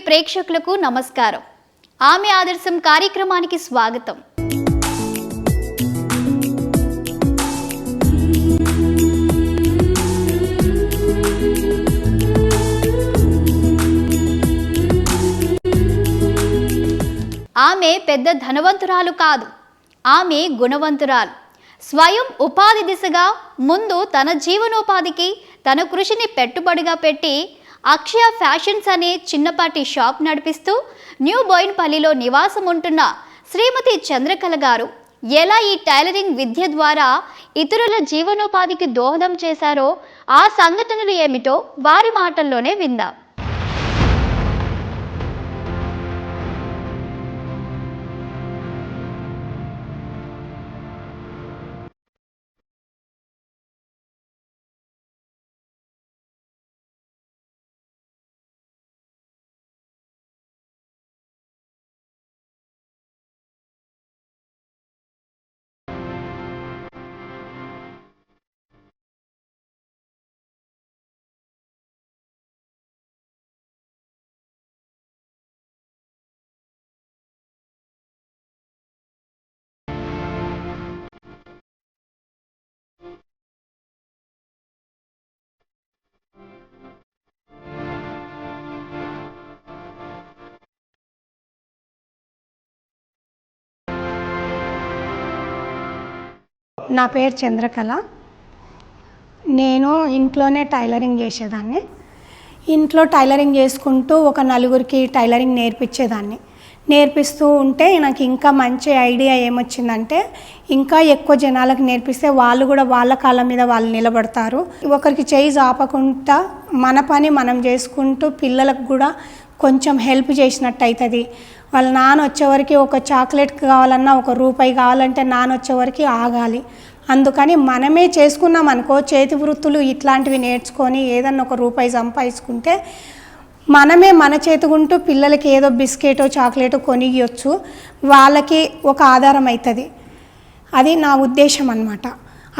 ప్రేక్షకులకు నమస్కారం. ఆమె ఆదర్శం కార్యక్రమానికి స్వాగతం. ఆమె పెద్ద ధనవంతురాలు కాదు, ఆమె గుణవంతురాలు. స్వయం ఉపాధి దిశగా ముందు తన జీవనోపాధికి తన కృషిని పెట్టుబడిగా పెట్టి అక్షయ ఫ్యాషన్స్ అనే చిన్నపాటి షాప్ నడిపిస్తూ న్యూ బోయిన్పల్లిలో నివాసం ఉంటున్న శ్రీమతి చంద్రకళ గారు ఎలా ఈ టైలరింగ్ విద్య ద్వారా ఇతరుల జీవనోపాధికి దోహదం చేశారో ఆ సంఘటనలు ఏమిటో వారి మాటల్లోనే విందాం. నా పేరు చంద్రకళ. నేను ఇంట్లోనే టైలరింగ్ చేసేదాన్ని. ఇంట్లో టైలరింగ్ చేసుకుంటూ ఒక నలుగురికి టైలరింగ్ నేర్పించేదాన్ని. నేర్పిస్తూ ఉంటే నాకు ఇంకా మంచి ఐడియా ఏమొచ్చిందంటే, ఇంకా ఎక్కువ జనాలకు నేర్పిస్తే వాళ్ళు కూడా వాళ్ళ కాళ్ళ మీద వాళ్ళు నిలబడతారు. ఒకరికి చేయి ఆపకుండా మన పని మనం చేసుకుంటూ పిల్లలకు కూడా కొంచెం హెల్ప్ చేసినట్టు అవుతుంది. వాళ్ళ నాన్న వచ్చేవరకు ఒక చాక్లెట్ కావాలన్నా, ఒక రూపాయి కావాలంటే నాన్న వచ్చేవరకు ఆగాలి. అందుకని మనమే చేసుకున్నాం అనుకో, చేతి వృత్తులు ఇట్లాంటివి నేర్చుకొని ఏదన్నా ఒక రూపాయి సంపాదించుకుంటే మనమే మన చేతుకుంటూ పిల్లలకి ఏదో బిస్కెటో చాక్లెటో కొనియొచ్చు, వాళ్ళకి ఒక ఆధారం అవుతుంది. అది నా ఉద్దేశం అన్నమాట.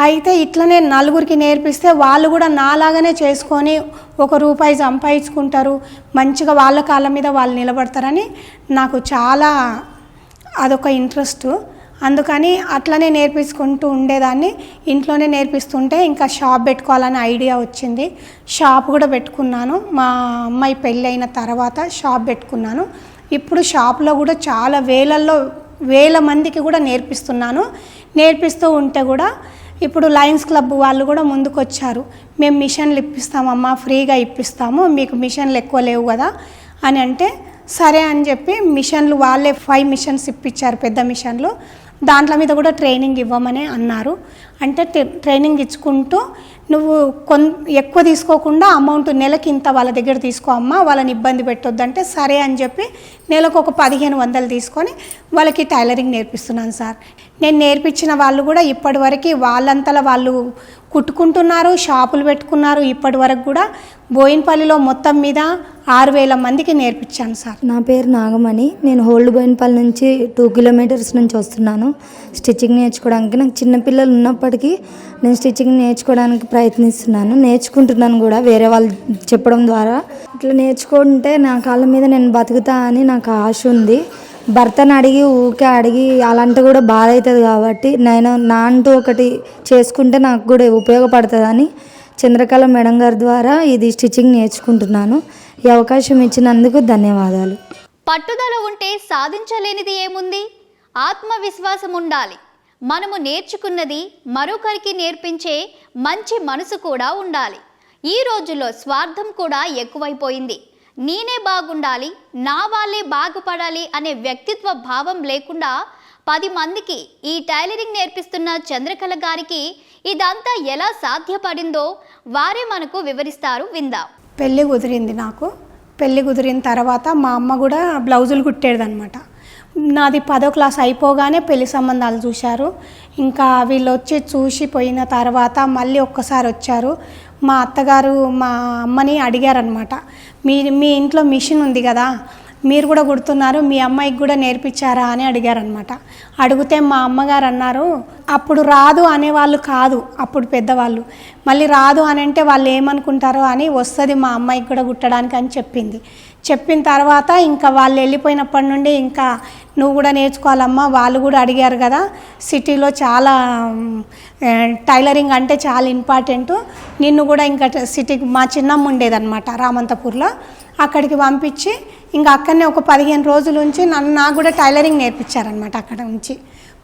అయితే ఇట్లనే నలుగురికి నేర్పిస్తే వాళ్ళు కూడా నాలాగానే చేసుకొని ఒక రూపాయి సంపాదించుకుంటారు, మంచిగా వాళ్ళ కాళ్ళ మీద వాళ్ళు నిలబడతారని నాకు చాలా అదొక ఇంట్రెస్ట్. అందుకని అట్లనే నేర్పించుకుంటూ ఉండేదాన్ని. ఇంట్లోనే నేర్పిస్తుంటే ఇంకా షాప్ పెట్టుకోవాలని ఐడియా వచ్చింది. షాప్ కూడా పెట్టుకున్నాను. మా అమ్మాయి పెళ్ళి అయిన తర్వాత షాప్ పెట్టుకున్నాను. ఇప్పుడు షాప్లో కూడా చాలా వేల మందికి కూడా నేర్పిస్తున్నాను. నేర్పిస్తూ ఉంటే కూడా ఇప్పుడు లయన్స్ క్లబ్ వాళ్ళు కూడా ముందుకు వచ్చారు. మేము మిషన్లు ఇప్పిస్తామమ్మా, ఫ్రీగా ఇప్పిస్తాము, మీకు మిషన్లు ఎక్కువ లేవు కదా అని అంటే సరే అని చెప్పి మిషన్లు వాళ్ళే 5 మిషన్స్ ఇప్పించారు, పెద్ద మిషన్లు. దాంట్లో మీద కూడా ట్రైనింగ్ ఇవ్వమని అన్నారు. అంటే ట్రైనింగ్ ఇచ్చుకుంటూ నువ్వు ఎక్కువ తీసుకోకుండా అమౌంట్ నెలకి ఇంత వాళ్ళ దగ్గర తీసుకో అమ్మా, వాళ్ళని ఇబ్బంది పెట్టొద్దంటే సరే అని చెప్పి నెలకు ఒక 1500 తీసుకొని వాళ్ళకి టైలరింగ్ నేర్పిస్తున్నాను సార్. నేను నేర్పించిన వాళ్ళు కూడా ఇప్పటివరకు వాళ్ళంతలా వాళ్ళు కుట్టుకుంటున్నారు, షాపులు పెట్టుకున్నారు. ఇప్పటి వరకు కూడా బోయిన్పల్లిలో మొత్తం మీద 6000 మందికి నేర్పించాను సార్. నా పేరు నాగమణి. నేను ఓల్డ్ బోయిన్పల్లి నుంచి 2 కిలోమీటర్స్ నుంచి వస్తున్నాను స్టిచ్చింగ్ నేర్చుకోవడానికి. నాకు చిన్నపిల్లలు ఉన్నప్పటికీ నేను స్టిచ్చింగ్ నేర్చుకోవడానికి ప్రయత్నిస్తున్నాను, నేర్చుకుంటున్నాను కూడా వేరే వాళ్ళు చెప్పడం ద్వారా. ఇట్లా నేర్చుకుంటే నా కాళ్ళ మీద నేను బతుకుతా అని నాకు ఆశ ఉంది. భర్తను అడిగి అలాంటి కూడా బాధ అవుతుంది కాబట్టి నేను నా అంటూ ఒకటి చేసుకుంటే నాకు కూడా ఉపయోగపడుతుందని చంద్రకళ మేడం గారి ద్వారా ఇది స్టిచ్చింగ్ నేర్చుకుంటున్నాను. ఈ అవకాశం ఇచ్చినందుకు ధన్యవాదాలు. పట్టుదల ఉంటే సాధించలేనిది ఏముంది? ఆత్మవిశ్వాసం ఉండాలి. మనము నేర్చుకున్నది మరొకరికి నేర్పించే మంచి మనసు కూడా ఉండాలి. ఈ రోజుల్లో స్వార్థం కూడా ఎక్కువైపోయింది. నేనే బాగుండాలి, నా వాళ్ళే బాగుపడాలి అనే వ్యక్తిత్వ భావం లేకుండా 10 మందికి ఈ టైలరింగ్ నేర్పిస్తున్న చంద్రకళ గారికి ఇదంతా ఎలా సాధ్యపడిందో వారే మనకు వివరిస్తారు, విందాం. పెళ్ళి కుదిరింది నాకు. పెళ్ళి కుదిరిన తర్వాత మా అమ్మ కూడా బ్లౌజులు కుట్టేదన్నమాట. నాది 10వ క్లాస్ అయిపోగానే పెళ్లి సంబంధాలు చూశారు. ఇంకా వీళ్ళు వచ్చి చూసిపోయిన తర్వాత మళ్ళీ ఒక్కసారి వచ్చారు. మా అత్తగారు మా అమ్మని అడిగారనమాట, మీ ఇంట్లో మిషన్ ఉంది కదా, మీరు కూడా కుడుతున్నారు, మీ అమ్మాయికి కూడా నేర్పించారా అని అడిగారనమాట. అడిగితే మా అమ్మగారు అన్నారు, అప్పుడు రాదు అనేవాళ్ళు కాదు, అప్పుడు పెద్దవాళ్ళు మళ్ళీ రాదు అని అంటే వాళ్ళు ఏమనుకుంటారో అని వస్తుంది మా అమ్మాయికి కూడా కుట్టడానికి అని చెప్పింది. చెప్పిన తర్వాత ఇంకా వాళ్ళు వెళ్ళిపోయినప్పటి నుండి ఇంకా నువ్వు కూడా నేర్చుకోవాలమ్మా, వాళ్ళు కూడా అడిగారు కదా, సిటీలో చాలా టైలరింగ్ అంటే చాలా ఇంపార్టెంట్, నిన్ను కూడా ఇంకా సిటీకి మా చిన్నమ్మ ఉండేదన్నమాట రామంతపూర్లో, అక్కడికి పంపించి ఇంకా అక్కడనే ఒక 15 రోజుల నుంచి నాకు కూడా టైలరింగ్ నేర్పించారనమాట. అక్కడ నుంచి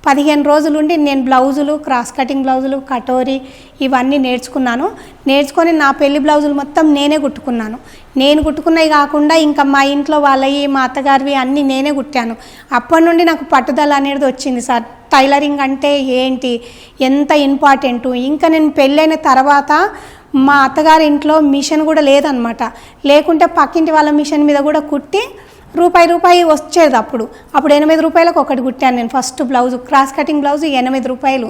15 రోజులుండి నేను బ్లౌజులు, క్రాస్ కటింగ్ బ్లౌజులు, కటోరీ ఇవన్నీ నేర్చుకొని నా పెళ్లి బ్లౌజులు మొత్తం నేనే కుట్టుకున్నాను. నేను కుట్టుకున్నవి కాకుండా ఇంకా మా ఇంట్లో వాళ్ళవి, మా అత్తగారివి అన్నీ నేనే కుట్టాను. అప్పటి నుండి నాకు పట్టుదల అనేది వచ్చింది సార్, టైలరింగ్ అంటే ఏంటి, ఎంత ఇంపార్టెంటు. ఇంకా నేను పెళ్ళైన తర్వాత మా అత్తగారి ఇంట్లో మిషన్ కూడా లేదనమాట, లేకుంటే పక్కింటి వాళ్ళ మిషన్ మీద కూడా కుట్టి రూపాయి వచ్చేది. అప్పుడు 8 రూపాయలకు ఒకటి కుట్టాను నేను first blouse, cross cutting blouse 8 రూపాయలు.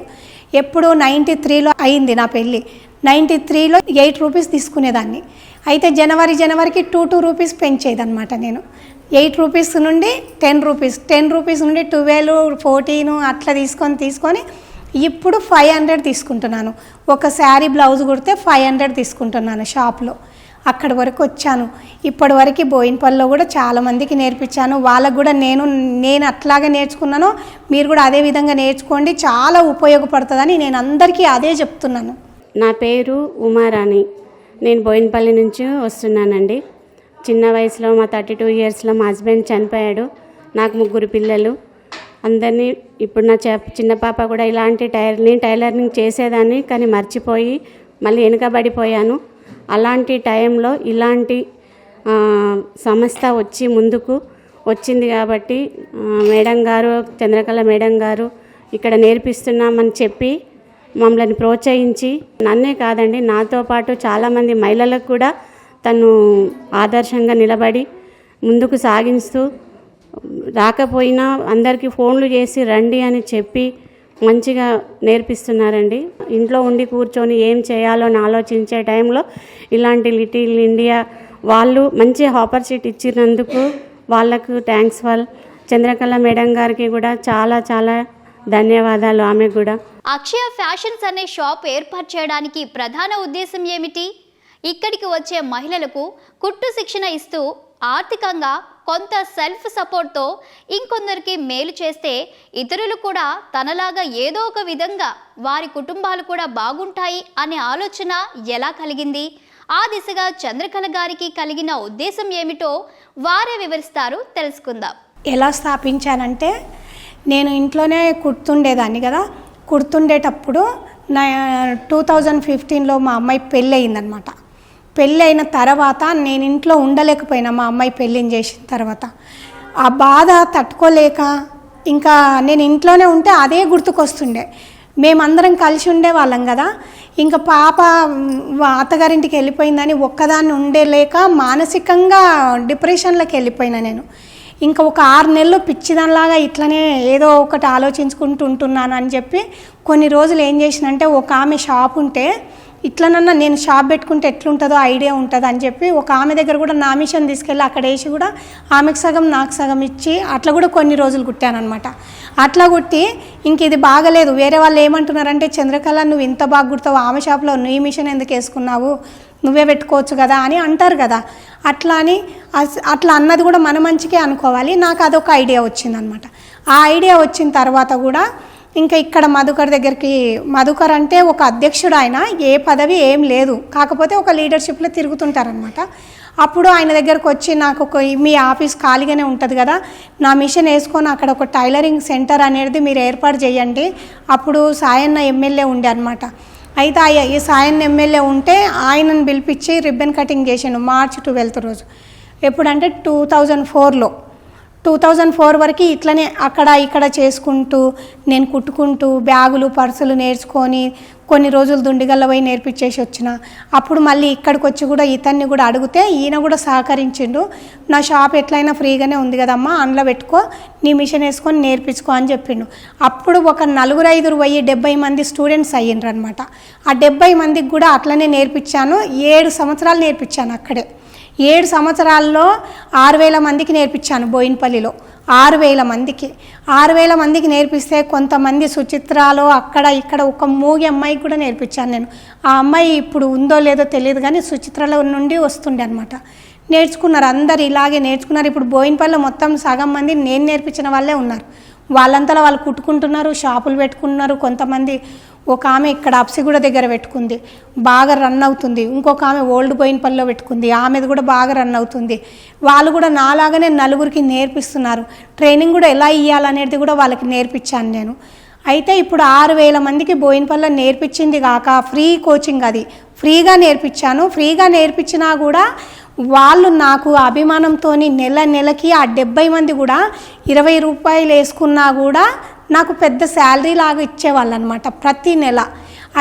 ఎప్పుడు 93లో అయింది నా పెళ్ళి. 93లో 8 రూపీస్ తీసుకునేదాన్ని. అయితే జనవరికి 2 రూపీస్ పెంచేదనమాట. నేను 8 రూపీస్ నుండి 10 రూపీస్, 10 రూపీస్ నుండి 12, 14 అట్లా తీసుకొని ఇప్పుడు 500 తీసుకుంటున్నాను. ఒక శారీ బ్లౌజ్ కుడితే 500 తీసుకుంటున్నాను షాప్లో. అక్కడి వరకు వచ్చాను. ఇప్పటివరకు బోయినపల్లిలో కూడా చాలామందికి నేర్పించాను. వాళ్ళకు కూడా నేను అట్లాగే నేర్చుకున్నాను, మీరు కూడా అదే విధంగా నేర్చుకోండి, చాలా ఉపయోగపడుతుందని నేను అందరికీ అదే చెప్తున్నాను. నా పేరు ఉమారాణి, నేను బోయినపల్లి నుంచి వస్తున్నానండి. చిన్న వయసులో మా 32 ఇయర్స్లో మా హస్బెండ్ చనిపోయాడు. నాకు 3 పిల్లలు. అందరినీ ఇప్పుడు నా చిన్న పాప కూడా ఇలాంటి టైలరింగ్ చేసేదాన్ని, కానీ మర్చిపోయి మళ్ళీ వెనుకబడిపోయాను. అలాంటి టైంలో ఇలాంటి సంస్థ వచ్చి ముందుకు వచ్చింది కాబట్టి మేడం గారు, చంద్రకళ మేడం గారు ఇక్కడ నేర్పిస్తున్నామని చెప్పి మమ్మల్ని ప్రోత్సహించి, నన్నే కాదండి నాతో పాటు చాలామంది మహిళలకు కూడా తను ఆదర్శంగా నిలబడి ముందుకు సాగిస్తూ, రాకపోయినా అందరికీ ఫోన్లు చేసి రండి అని చెప్పి మంచిగా నేర్పిస్తున్నారండి. ఇంట్లో ఉండి కూర్చొని ఏం చేయాలో అని ఆలోచించే టైంలో ఇలాంటి లిటిల్ ఇండియా వాళ్ళు మంచి ఆపర్చునిటీ ఇచ్చినందుకు వాళ్ళకు థ్యాంక్స్. చంద్రకళ మేడం గారికి కూడా చాలా చాలా ధన్యవాదాలు. ఆమె కూడా అక్షయ ఫ్యాషన్స్ అనే షాప్ ఏర్పాటు చేయడానికి ప్రధాన ఉద్దేశం ఏమిటి? ఇక్కడికి వచ్చే మహిళలకు కుట్టు శిక్షణ ఇస్తూ ఆర్థికంగా కొంత సెల్ఫ్ సపోర్ట్తో ఇంకొందరికి మేలు చేస్తే ఇతరులు కూడా తనలాగా ఏదో ఒక విధంగా వారి కుటుంబాలు కూడా బాగుంటాయి అనే ఆలోచన ఎలా కలిగింది? ఆ దిశగా చంద్రకళ గారికి కలిగిన ఉద్దేశం ఏమిటో వారే వివరిస్తారు, తెలుసుకుందాం. ఎలా స్థాపించానంటే, నేను ఇంట్లోనే కుడుతుండేదాన్ని కదా, కుడుతుండేటప్పుడు 2015లో మా అమ్మాయి పెళ్ళి అయిందనమాట. పెళ్ళి అయిన తర్వాత నేను ఇంట్లో ఉండలేకపోయినా, మా అమ్మాయి పెళ్ళిని చేసిన తర్వాత ఆ బాధ తట్టుకోలేక ఇంకా నేను ఇంట్లోనే ఉంటే అదే గుర్తుకొస్తుండే. మేమందరం కలిసి ఉండేవాళ్ళం కదా, ఇంకా పాప అత్తగారింటికి వెళ్ళిపోయిందని ఒక్కదాన్ని ఉండలేక మానసికంగా డిప్రెషన్లోకి వెళ్ళిపోయినా నేను. ఇంకా ఒక 6 నెలలు పిచ్చిదానిలాగా ఇట్లనే ఏదో ఒకటి ఆలోచించుకుంటూ ఉంటున్నాను అని చెప్పి కొన్ని రోజులు ఏం చేసినంటే, ఒక ఆమె షాప్ ఉంటే ఇట్లనన్నా నేను షాప్ పెట్టుకుంటే ఎట్లుంటుందో ఐడియా ఉంటుంది అని చెప్పి ఒక ఆమె దగ్గర కూడా నా మిషన్ తీసుకెళ్ళి అక్కడ వేసి కూడా ఆమెకు సగం నాకు సగం ఇచ్చి అట్లా కూడా కొన్ని రోజులు కుట్టానమాట. అట్లా కుట్టి ఇంక ఇది బాగలేదు, వేరే వాళ్ళు ఏమంటున్నారంటే, చంద్రకళ నువ్వు ఇంత బాగా కుడతావు, ఆమె షాప్లో నీ మిషన్ ఎందుకు వేసుకున్నావు, నువ్వే పెట్టుకోవచ్చు కదా అని అంటారు కదా. అట్లా అన్నది కూడా మన మంచికే అనుకోవాలి. నాకు అదొక ఐడియా వచ్చిందనమాట. ఆ ఐడియా వచ్చిన తర్వాత కూడా ఇంకా ఇక్కడ మధుకర్ అంటే ఒక అధ్యక్షుడు, ఆయన ఏ పదవి ఏం లేదు, కాకపోతే ఒక లీడర్షిప్లో తిరుగుతుంటారనమాట. అప్పుడు ఆయన దగ్గరకు వచ్చి, నాకు మీ ఆఫీస్ ఖాళీగానే ఉంటుంది కదా, నా మిషన్ వేసుకొని అక్కడ ఒక టైలరింగ్ సెంటర్ అనేది మీరు ఏర్పాటు చేయండి. అప్పుడు సాయన్న ఎమ్మెల్యే ఉండే అనమాట. అయితే ఈ సాయన్న ఎమ్మెల్యే ఉంటే ఆయనను పిలిపించి రిబ్బన్ కటింగ్ చేసాను మార్చి 12 రోజు. ఎప్పుడంటే 2004 వరకు ఇట్లనే అక్కడ ఇక్కడ చేసుకుంటూ నేను కుట్టుకుంటూ బ్యాగులు, పర్సులు నేర్చుకొని కొన్ని రోజులు దుండిగల్ల పోయి నేర్పించేసి వచ్చిన. అప్పుడు మళ్ళీ ఇక్కడికి వచ్చి కూడా ఇతన్ని కూడా అడిగితే ఈయన కూడా సహకరించిండు. నా షాప్ ఎట్లయినా ఫ్రీగానే ఉంది కదమ్మా, అందులో పెట్టుకో, నీ మిషన్ వేసుకొని నేర్పించుకో అని చెప్పిండు. అప్పుడు ఒక 4-5 పోయి 70 మంది స్టూడెంట్స్ అయ్యిండ్రు అనమాట. ఆ 70 మందికి కూడా అట్లనే నేర్పించాను. 7 సంవత్సరాలు నేర్పించాను అక్కడే. 7 సంవత్సరాల్లో 6,000 మందికి నేర్పించాను. బోయినపల్లిలో 6,000 మందికి నేర్పిస్తే కొంతమంది సుచిత్రాలో అక్కడ ఇక్కడ ఒక మూగి అమ్మాయికి కూడా నేర్పించాను నేను. ఆ అమ్మాయి ఇప్పుడు ఉందో లేదో తెలియదు కానీ సుచిత్రలో నుండి వస్తుండే అనమాట. నేర్చుకున్నారు, అందరు ఇలాగే నేర్చుకున్నారు. ఇప్పుడు బోయినపల్లిలో మొత్తం సగం మంది నేను నేర్పించిన వాళ్ళే ఉన్నారు. వాళ్ళంతలో వాళ్ళు కుట్టుకుంటున్నారు, షాపులు పెట్టుకున్నారు. కొంతమంది, ఒక ఆమె ఇక్కడ అప్సిగూడ దగ్గర పెట్టుకుంది, బాగా రన్ అవుతుంది. ఇంకొక ఆమె ఓల్డ్ బోయినపల్లిలో పెట్టుకుంది, ఆమెది కూడా బాగా రన్ అవుతుంది. వాళ్ళు కూడా నాలాగానే నలుగురికి నేర్పిస్తున్నారు. ట్రైనింగ్ కూడా ఎలా ఇవ్వాలనేది కూడా వాళ్ళకి నేర్పించాను నేను. అయితే ఇప్పుడు 6,000 మందికి బోయినపల్లిలో నేర్పించింది కాక ఫ్రీ కోచింగ్, అది ఫ్రీగా నేర్పించాను. ఫ్రీగా నేర్పించినా కూడా వాళ్ళు నాకు అభిమానంతో నెలకి ఆ 70 మంది కూడా 20 రూపాయలు వేసుకున్నా కూడా నాకు పెద్ద శాలరీ లాగా ఇచ్చేవాళ్ళు అనమాట ప్రతి నెల.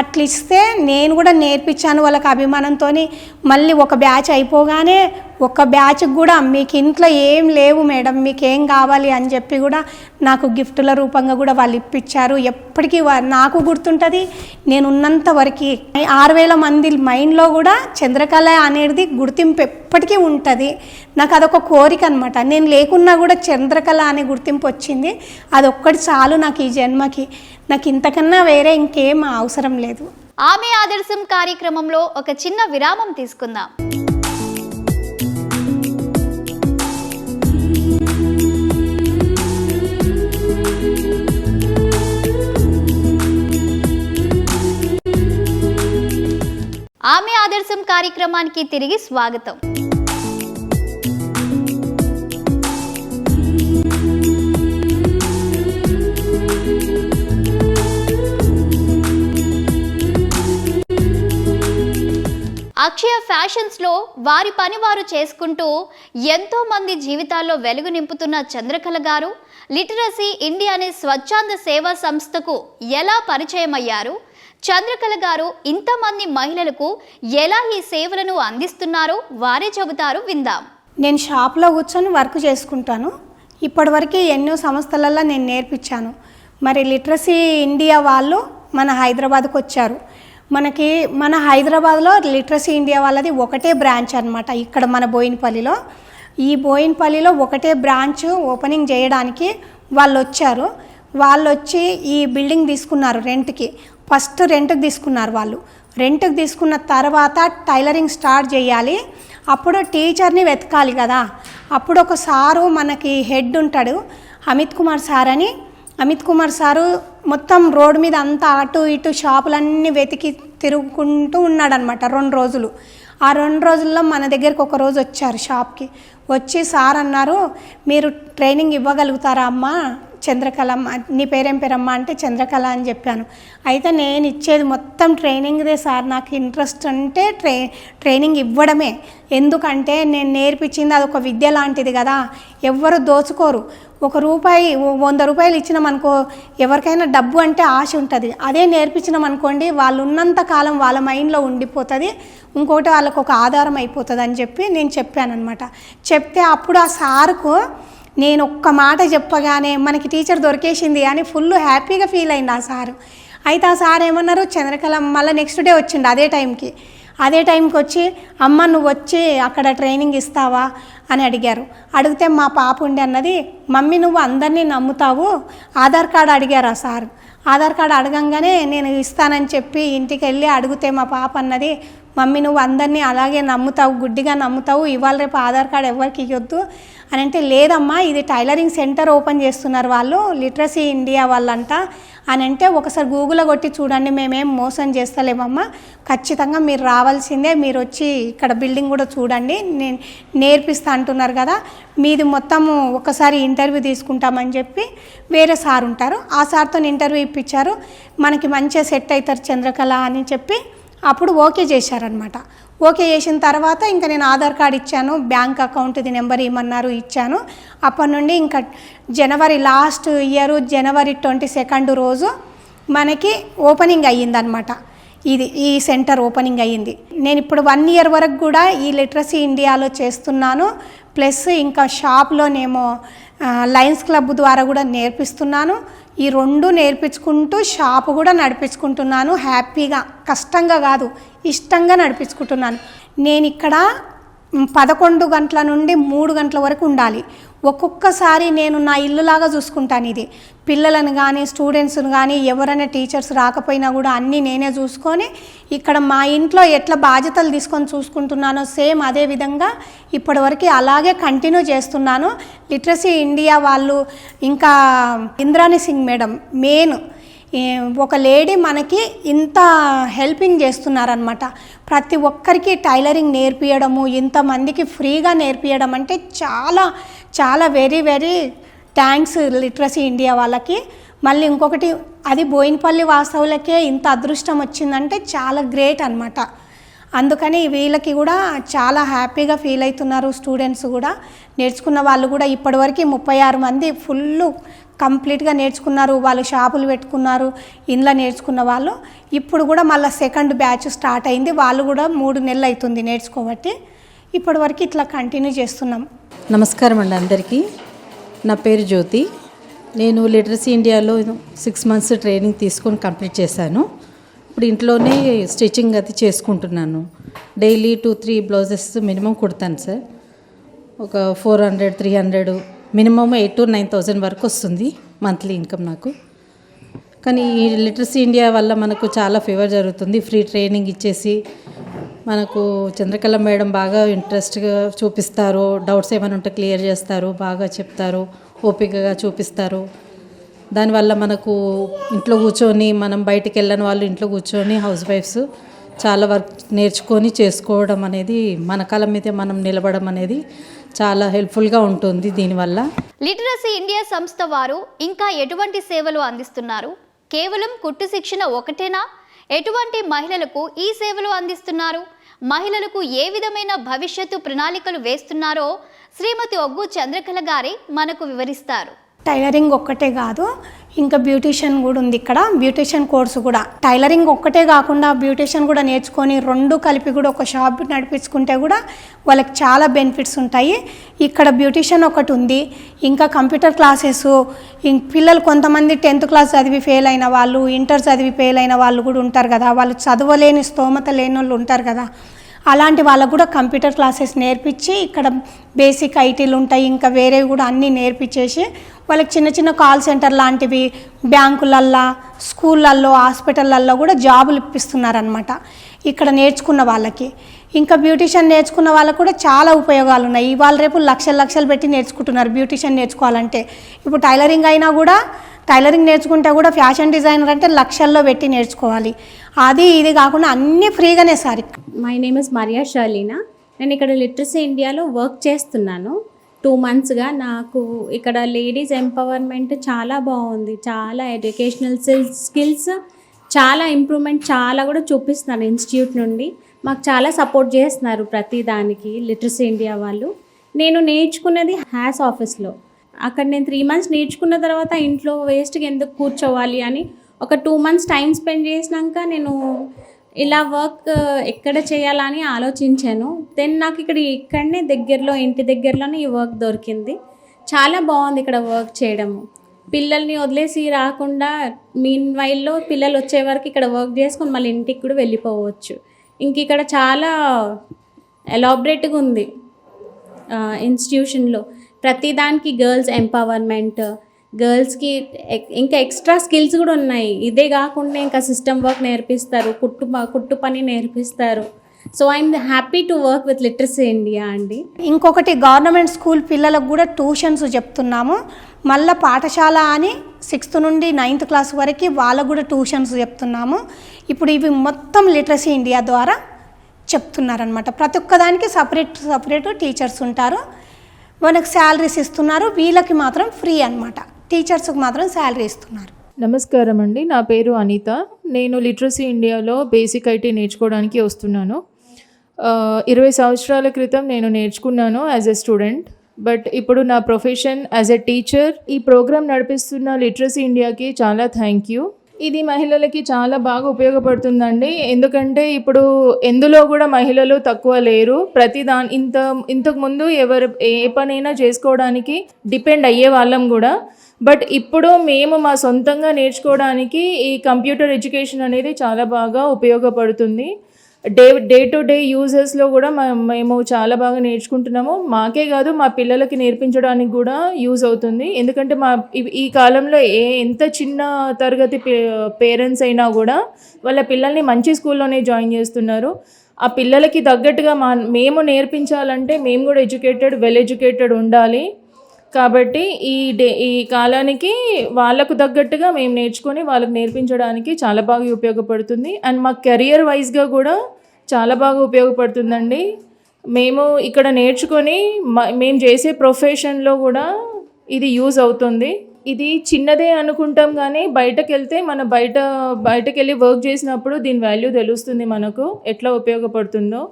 అట్లా ఇస్తే నేను కూడా నేర్పించాను వాళ్ళకి అభిమానంతో. మళ్ళీ ఒక బ్యాచ్ అయిపోగానే ఒక బ్యాచ్కి కూడా మీకు ఇంట్లో ఏం లేవు మేడం, మీకు ఏం కావాలి అని చెప్పి కూడా నాకు గిఫ్టుల రూపంగా కూడా వాళ్ళు ఇప్పించారు. ఎప్పటికీ నాకు గుర్తుంటుంది, నేను ఉన్నంత వరకు 6,000 మంది మైండ్లో కూడా చంద్రకళ అనేది గుర్తింపు ఎప్పటికీ ఉంటుంది. నాకు అదొక కోరిక అనమాట. నేను లేకున్నా కూడా చంద్రకళ అనే గుర్తింపు వచ్చింది. అదొక్కటి చాలు నాకు ఈ జన్మకి. నాకు ఇంతకన్నా వేరే ఇంకేం అవసరం లేదు. ఆమె ఆదర్శం కార్యక్రమంలో ఒక చిన్న విరామం తీసుకుందాం. ఆమె ఆదర్శం కార్యక్రమానికి తిరిగి స్వాగతం. అక్షయ ఫ్యాషన్స్లో వారి పని వారు చేసుకుంటూ ఎంతో మంది జీవితాల్లో వెలుగు నింపుతున్న చంద్రకళ గారు లిటరసీ ఇండియా అనే స్వచ్ఛంద సేవా సంస్థకు ఎలా పరిచయం అయ్యారు, చంద్రకళ గారు ఇంతమంది మహిళలకు ఎలా ఈ సేవలను అందిస్తున్నారో వారే చెబుతారు, విందాం. నేను షాప్లో కూర్చొని వర్క్ చేసుకుంటాను. ఇప్పటివరకు ఎన్నో సంస్థలలో నేను నేర్పించాను. మరి లిటరసీ ఇండియా వాళ్ళు మన హైదరాబాద్కు వచ్చారు. మన హైదరాబాద్లో లిటరసీ ఇండియా వాళ్ళది ఒకటే బ్రాంచ్ అనమాట. ఇక్కడ మన బోయినపల్లిలో, ఈ బోయినపల్లిలో ఒకటే బ్రాంచ్ ఓపెనింగ్ చేయడానికి వాళ్ళు వచ్చారు. వాళ్ళు వచ్చి ఈ బిల్డింగ్ తీసుకున్నారు రెంట్కి. ఫస్ట్ రెంట్కి తీసుకున్నారు వాళ్ళు. రెంట్కి తీసుకున్న తర్వాత టైలరింగ్ స్టార్ట్ చేయాలి. అప్పుడు టీచర్ని వెతకాలి కదా. అప్పుడు ఒక సారు మనకి హెడ్ ఉంటాడు, అమిత్ కుమార్ సార్ అని. అమిత్ కుమార్ సారు మొత్తం రోడ్డు మీద అంతా అటు ఇటు షాపులన్నీ వెతికి తిరుగుకుంటూ ఉన్నాడనమాట 2 రోజులు. ఆ 2 రోజుల్లో మన దగ్గరికి ఒక రోజు వచ్చారు షాప్కి. వచ్చి సార్ అన్నారు, మీరు ట్రైనింగ్ ఇవ్వగలుగుతారా అమ్మా చంద్రకళ, నీ పేరేం పేరమ్మా అంటే చంద్రకళ అని చెప్పాను. అయితే నేను ఇచ్చేది మొత్తం ట్రైనింగ్దే సార్, నాకు ఇంట్రెస్ట్ అంటే ట్రైనింగ్ ఇవ్వడమే. ఎందుకంటే నేను నేర్పించింది అదొక విద్య లాంటిది కదా, ఎవ్వరు దోచుకోరు. ₹100 ఇచ్చినామనుకో, ఎవరికైనా డబ్బు అంటే ఆశ ఉంటుంది. అదే నేర్పించినామనుకోండి, వాళ్ళు ఉన్నంత కాలం వాళ్ళ మైండ్లో ఉండిపోతుంది. ఇంకోటి వాళ్ళకు ఒక ఆధారం అయిపోతుంది అని చెప్పి నేను చెప్పానన్నమాట. చెప్తే అప్పుడు ఆ సార్కు నేను ఒక్క మాట చెప్పగానే మనకి టీచర్ దొరికేసింది అని ఫుల్ హ్యాపీగా ఫీల్ అయింది ఆ సారు. అయితే ఆ సార్ ఏమన్నారు, చంద్రకళ మళ్ళీ నెక్స్ట్ డే వచ్చిండు అదే టైంకి వచ్చి, అమ్మ నువ్వు వచ్చి అక్కడ ట్రైనింగ్ ఇస్తావా అని అడిగారు. అడిగితే మా పాప ఉండి అన్నది, మమ్మీ నువ్వు అందరినీ నమ్ముతావు, ఆధార్ కార్డు అడిగారు ఆ సార్. ఆధార్ కార్డు అడగంగానే నేను ఇస్తానని చెప్పి ఇంటికి వెళ్ళి అడిగితే మా పాప అన్నది, మమ్మీ నువ్వు అందరినీ అలాగే నమ్ముతావు, గుడ్డిగా నమ్ముతావు, ఇవాళ రేపు ఆధార్ కార్డు ఎవరికి ఇవ్వద్దు అని అంటే, లేదమ్మా ఇది టైలరింగ్ సెంటర్ ఓపెన్ చేస్తున్నారు వాళ్ళు, లిటరసీ ఇండియా వాళ్ళంట అని అంటే, ఒకసారి గూగుల్లో కొట్టి చూడండి, మేమేం మోసం చేస్తలేమమ్మా, ఖచ్చితంగా మీరు రావాల్సిందే, మీరు వచ్చి ఇక్కడ బిల్డింగ్ కూడా చూడండి, నేను నేర్పిస్తా అంటున్నారు కదా, మీది మొత్తము ఒకసారి ఇంటర్వ్యూ తీసుకుంటామని చెప్పి వేరే సార్ ఉంటారు, ఆ సార్తో ఇంటర్వ్యూ ఇప్పించారు. మనకి మంచిగా సెట్ అవుతారు చంద్రకళ అని చెప్పి అప్పుడు ఓకే చేశారనమాట. ఓకే చేసిన తర్వాత ఇంకా నేను ఆధార్ కార్డు ఇచ్చాను, బ్యాంక్ అకౌంట్ది నెంబర్ ఇమ్మన్నారు, ఇచ్చాను. అప్పటి నుండి ఇంకా లాస్ట్ ఇయర్ జనవరి 22 రోజు మనకి ఓపెనింగ్ అయ్యిందనమాట. ఈ సెంటర్ ఓపెనింగ్ అయ్యింది. నేను ఇప్పుడు 1 year వరకు కూడా ఈ లిటరసీ ఇండియాలో చేస్తున్నాను. ప్లస్ ఇంకా షాప్లోనేమో లయన్స్ క్లబ్ ద్వారా కూడా నేర్పిస్తున్నాను. ఈ 2 నేర్పించుకుంటూ షాపు కూడా నడిపించుకుంటున్నాను. హ్యాపీగా, కష్టంగా కాదు, ఇష్టంగా నడిపించుకుంటున్నాను. నేను ఇక్కడ 11 గంటల నుండి 3 గంటల వరకు ఉండాలి. ఒక్కొక్కసారి నేను నా ఇల్లులాగా చూసుకుంటాను. ఇది పిల్లలను కానీ స్టూడెంట్స్ని కానీ ఎవరైనా టీచర్స్ రాకపోయినా కూడా అన్నీ నేనే చూసుకొని ఇక్కడ మా ఇంట్లో ఎట్లా బాధ్యతలు తీసుకొని చూసుకుంటున్నానో సేమ్ అదే విధంగా ఇప్పటివరకు అలాగే కంటిన్యూ చేస్తున్నాను. లిటరసీ ఇండియా వాళ్ళు ఇంకా ఇంద్రాణి సింగ్ మేడం మెయిన్ ఒక లేడీ మనకి ఇంత హెల్పింగ్ చేస్తున్నారనమాట. ప్రతి ఒక్కరికి టైలరింగ్ నేర్పియడము, ఇంతమందికి ఫ్రీగా నేర్పియడం అంటే చాలా చాలా very very thanks literacy India వాళ్ళకి. మళ్ళీ ఇంకొకటి, అది బోయినపల్లి వాస్తవులకే ఇంత అదృష్టం వచ్చిందంటే చాలా గ్రేట్ అనమాట. అందుకని వీళ్ళకి కూడా చాలా హ్యాపీగా ఫీల్ అవుతున్నారు. స్టూడెంట్స్ కూడా నేర్చుకున్న వాళ్ళు కూడా ఇప్పటివరకు 36 మంది ఫుల్ కంప్లీట్గా నేర్చుకున్నారు. వాళ్ళు షాపులు పెట్టుకున్నారు ఇంట్లో నేర్చుకున్న వాళ్ళు. ఇప్పుడు కూడా మళ్ళీ సెకండ్ బ్యాచ్ స్టార్ట్ అయింది. వాళ్ళు కూడా 3 నెలలు అవుతుంది నేర్చుకోబట్టి. ఇప్పటివరకు ఇట్లా కంటిన్యూ చేస్తున్నాం. నమస్కారం అండి అందరికీ. నా పేరు జ్యోతి. నేను లిటరసీ ఇండియాలో 6 మంత్స్ ట్రైనింగ్ తీసుకొని కంప్లీట్ చేశాను. ఇప్పుడు ఇంట్లోనే స్టిచ్చింగ్ అది చేసుకుంటున్నాను. డైలీ 2-3 బ్లౌజెస్ మినిమం కుడతాను సార్. ఒక 400-300 మినిమం 8,000-9,000 వరకు వస్తుంది మంత్లీ ఇన్కమ్ నాకు. కానీ ఈ లిటరసీ ఇండియా వల్ల మనకు చాలా ఫేవర్ జరుగుతుంది. ఫ్రీ ట్రైనింగ్ ఇచ్చేసి మనకు చంద్రకళ మేడం బాగా ఇంట్రెస్ట్గా చూపిస్తారు. డౌట్స్ ఏమైనా ఉంటే క్లియర్ చేస్తారు, బాగా చెప్తారు, ఓపికగా చూపిస్తారు. దానివల్ల మనకు ఇంట్లో కూర్చొని, మనం బయటికి వెళ్ళని వాళ్ళు ఇంట్లో కూర్చొని హౌస్ వైఫ్స్ చాలా వర్క్ నేర్చుకొని చేసుకోవడం అనేది, మన కాళ్ళ మీద మనం నిలబడడం అనేది చాలా హెల్ప్ఫుల్గా ఉంటుంది దీనివల్ల. లిటరసీ ఇండియా సంస్థ వారు ఇంకా ఎటువంటి సేవలు అందిస్తున్నారు? కేవలం కుట్టు శిక్షణ ఒకటేనా? ఎటువంటి మహిళలకు ఈ సేవలు అందిస్తున్నారు? మహిళలకు ఏ విధమైన భవిష్యత్తు ప్రణాళికలు వేస్తున్నారో శ్రీమతి ఒగ్గు చంద్రకళ గారే మనకు వివరిస్తారు. టైలరింగ్ ఒక్కటే కాదు, ఇంకా బ్యూటీషియన్ కూడా ఉంది ఇక్కడ. బ్యూటీషియన్ కోర్సు కూడా, టైలరింగ్ ఒక్కటే కాకుండా బ్యూటీషియన్ కూడా నేర్చుకొని 2 కలిపి కూడా ఒక షాప్ నడిపించుకుంటే కూడా వాళ్ళకి చాలా బెనిఫిట్స్ ఉంటాయి. ఇక్కడ బ్యూటీషియన్ ఒకటి ఉంది. ఇంకా కంప్యూటర్ క్లాసెస్, పిల్లలు కొంతమంది 10th క్లాస్ చదివి ఫెయిల్ అయిన వాళ్ళు, ఇంటర్ చదివి ఫెయిల్ అయిన వాళ్ళు కూడా ఉంటారు కదా. వాళ్ళు చదవలేని స్తోమత లేని వాళ్ళు ఉంటారు కదా. అలాంటి వాళ్ళకు కూడా కంప్యూటర్ క్లాసెస్ నేర్పించి ఇక్కడ బేసిక్ ఐటీలు ఉంటాయి, ఇంకా వేరేవి కూడా అన్నీ నేర్పించేసి వాళ్ళకి చిన్న చిన్న కాల్ సెంటర్ లాంటివి బ్యాంకులల్లో, స్కూళ్ళల్లో, హాస్పిటళ్ళల్లో కూడా జాబులు ఇప్పిస్తున్నారనమాట ఇక్కడ నేర్చుకున్న వాళ్ళకి. ఇంకా బ్యూటీషియన్ నేర్చుకున్న వాళ్ళకు కూడా చాలా ఉపయోగాలు ఉన్నాయి. ఇవాళ రేపు లక్షలు పెట్టి నేర్చుకుంటున్నారు బ్యూటీషియన్ నేర్చుకోవాలంటే. ఇప్పుడు టైలరింగ్ అయినా కూడా, టైలరింగ్ నేర్చుకుంటే కూడా ఫ్యాషన్ డిజైనర్ అంటే లక్షల్లో పెట్టి నేర్చుకోవాలి. అది ఇది కాకుండా అన్నీ ఫ్రీగానే sir. My name is Maria Sharlina. నేను ఇక్కడ లిటరసీ ఇండియాలో వర్క్ చేస్తున్నాను 2 మంత్స్గా. నాకు ఇక్కడ లేడీస్ ఎంపవర్మెంట్ చాలా బాగుంది. చాలా ఎడ్యుకేషనల్ స్కిల్స్ చాలా ఇంప్రూవ్మెంట్ చాలా కూడా చూపిస్తున్నారు ఇన్స్టిట్యూట్ నుండి. మాకు చాలా సపోర్ట్ చేస్తున్నారు ప్రతి దానికి లిటరసీ ఇండియా వాళ్ళు. నేను నేర్చుకున్నది హ్యాస్ ఆఫీస్లో. అక్కడ నేను 3 మంత్స్ నేర్చుకున్న తర్వాత ఇంట్లో వేస్ట్గా ఎందుకు కూర్చోవాలి అని ఒక 2 మంత్స్ టైం స్పెండ్ చేసినాక నేను ఇలా వర్క్ ఎక్కడ చేయాలని ఆలోచించాను. దెన్ నాకు ఇక్కడనే దగ్గరలో, ఇంటి దగ్గరలోనే ఈ వర్క్ దొరికింది. చాలా బాగుంది ఇక్కడ వర్క్ చేయడము. పిల్లల్ని వదిలేసి రాకుండా మీన్ వైల్లో పిల్లలు వచ్చే వరకు ఇక్కడ వర్క్ చేసుకొని మళ్ళీ ఇంటికి కూడా వెళ్ళిపోవచ్చు. ఇంక ఇక్కడ చాలా ఎలాబరేట్గా ఉంది ఇన్స్టిట్యూషన్లో. ప్రతిదానికి గర్ల్స్ ఎంపవర్మెంట్, గర్ల్స్కి ఇంకా ఎక్స్ట్రా స్కిల్స్ కూడా ఉన్నాయి. ఇదే కాకుండా ఇంకా సిస్టమ్ వర్క్ నేర్పిస్తారు, కుట్టు పని నేర్పిస్తారు. So I'm happy to work with literacy India అండి. ఇంకొకటి, గవర్నమెంట్ స్కూల్ పిల్లలకు కూడా ట్యూషన్స్ చెప్తున్నాము. మళ్ళీ పాఠశాల అని 6th నుండి 9th క్లాస్ వరకు వాళ్ళకు కూడా ట్యూషన్స్ చెప్తున్నాము. ఇప్పుడు ఇవి మొత్తం లిటరసీ ఇండియా ద్వారా చెప్తున్నారనమాట. ప్రతి ఒక్కదానికి సపరేట్ టీచర్స్ ఉంటారు. మనకు శాలరీస్ ఇస్తున్నారు. వీళ్ళకి మాత్రం ఫ్రీ అనమాట. టీచర్స్కి మాత్రం శాలరీ ఇస్తున్నారు. నమస్కారం అండి, నా పేరు అనిత. నేను లిటరసీ ఇండియాలో బేసిక్ ఐటీ నేర్చుకోవడానికి వస్తున్నాను. 20 సంవత్సరాల క్రితం నేను నేర్చుకున్నాను యాజ్ ఎ స్టూడెంట్. బట్ ఇప్పుడు నా ప్రొఫెషన్ యాజ్ ఎ టీచర్. ఈ ప్రోగ్రామ్ నడిపిస్తున్న లిటరసీ ఇండియాకి చాలా థ్యాంక్ యూ. ఇది మహిళలకి చాలా బాగా ఉపయోగపడుతుందండి. ఎందుకంటే ఇప్పుడు ఎందులో కూడా మహిళలు తక్కువ లేరు. ఇంతకు ముందు ఏ పనైనా చేసుకోవడానికి డిపెండ్ అయ్యే వాళ్ళం కూడా. బట్ ఇప్పుడు మేము మా సొంతంగా నేర్చుకోవడానికి ఈ కంప్యూటర్ ఎడ్యుకేషన్ అనేది చాలా బాగా ఉపయోగపడుతుంది. డే టు డే యూజెస్లో కూడా మేము చాలా బాగా నేర్చుకుంటున్నాము. మాకే కాదు మా పిల్లలకి నేర్పించడానికి కూడా యూజ్ అవుతుంది. ఎందుకంటే ఈ కాలంలో ఎంత చిన్న తరగతి పేరెంట్స్ అయినా కూడా వాళ్ళ పిల్లల్ని మంచి స్కూల్లోనే జాయిన్ చేస్తున్నారు. ఆ పిల్లలకి తగ్గట్టుగా మేము నేర్పించాలంటే మేము కూడా వెల్ ఎడ్యుకేటెడ్ ఉండాలి. కాబట్టి ఈ కాలానికి వాళ్ళకు తగ్గట్టుగా మేము నేర్చుకొని వాళ్ళకి నేర్పించడానికి చాలా బాగా ఉపయోగపడుతుంది. అండ్ మా కెరియర్ వైజ్గా కూడా చాలా బాగా ఉపయోగపడుతుందండి. మేము ఇక్కడ నేర్చుకొని మేము చేసే ప్రొఫెషన్లో కూడా ఇది యూజ్ అవుతుంది. ఇది చిన్నదే అనుకుంటాం కానీ బయటకు వెళ్తే బయటకు వెళ్ళి వర్క్ చేసినప్పుడు దీని వాల్యూ తెలుస్తుంది మనకు ఎట్లా ఉపయోగపడుతుందో.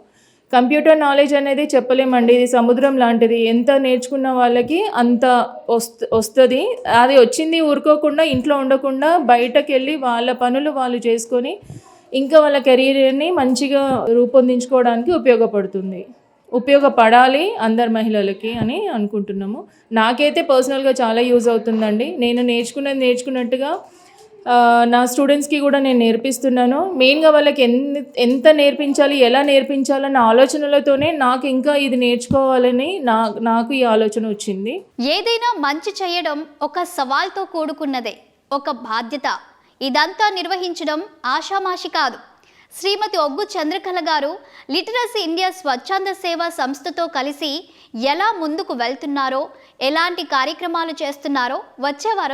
కంప్యూటర్ నాలెడ్జ్ అనేది చెప్పలేమండి, ఇది సముద్రం లాంటిది. ఎంత నేర్చుకున్న వాళ్ళకి అంత వస్తుంది. అది వచ్చింది ఊరుకోకుండా ఇంట్లో ఉండకుండా బయటకు వెళ్ళి వాళ్ళ పనులు వాళ్ళు చేసుకొని ఇంకా వాళ్ళ కెరీర్ని మంచిగా రూపొందించుకోవడానికి ఉపయోగపడాలి అందరు మహిళలకి అని అనుకుంటున్నాము. నాకైతే పర్సనల్గా చాలా యూజ్ అవుతుందండి. నేను నేర్చుకున్నట్టుగా నా స్టూడెంట్స్కి కూడా నేను నేర్పిస్తున్నాను. మెయిన్గా వాళ్ళకి ఎంత నేర్పించాలి, ఎలా నేర్పించాలన్న ఆలోచనలతోనే నాకు ఇంకా ఇది నేర్చుకోవాలని నాకు ఈ ఆలోచన వచ్చింది. ఏదైనా మంచి చేయడం ఒక సవాల్తో కూడుకున్నదే, ఒక బాధ్యత. ఇదంతా నిర్వహించడం ఆషామాషి కాదు. శ్రీమతి ఒగ్గు చంద్రకళ గారు లిటరసీ ఇండియా స్వచ్ఛంద సేవా సంస్థతో కలిసి ఎలా ముందుకు వెళ్తున్నారో, ఎలాంటి కార్యక్రమాలు చేస్తున్నారో వచ్చే వారం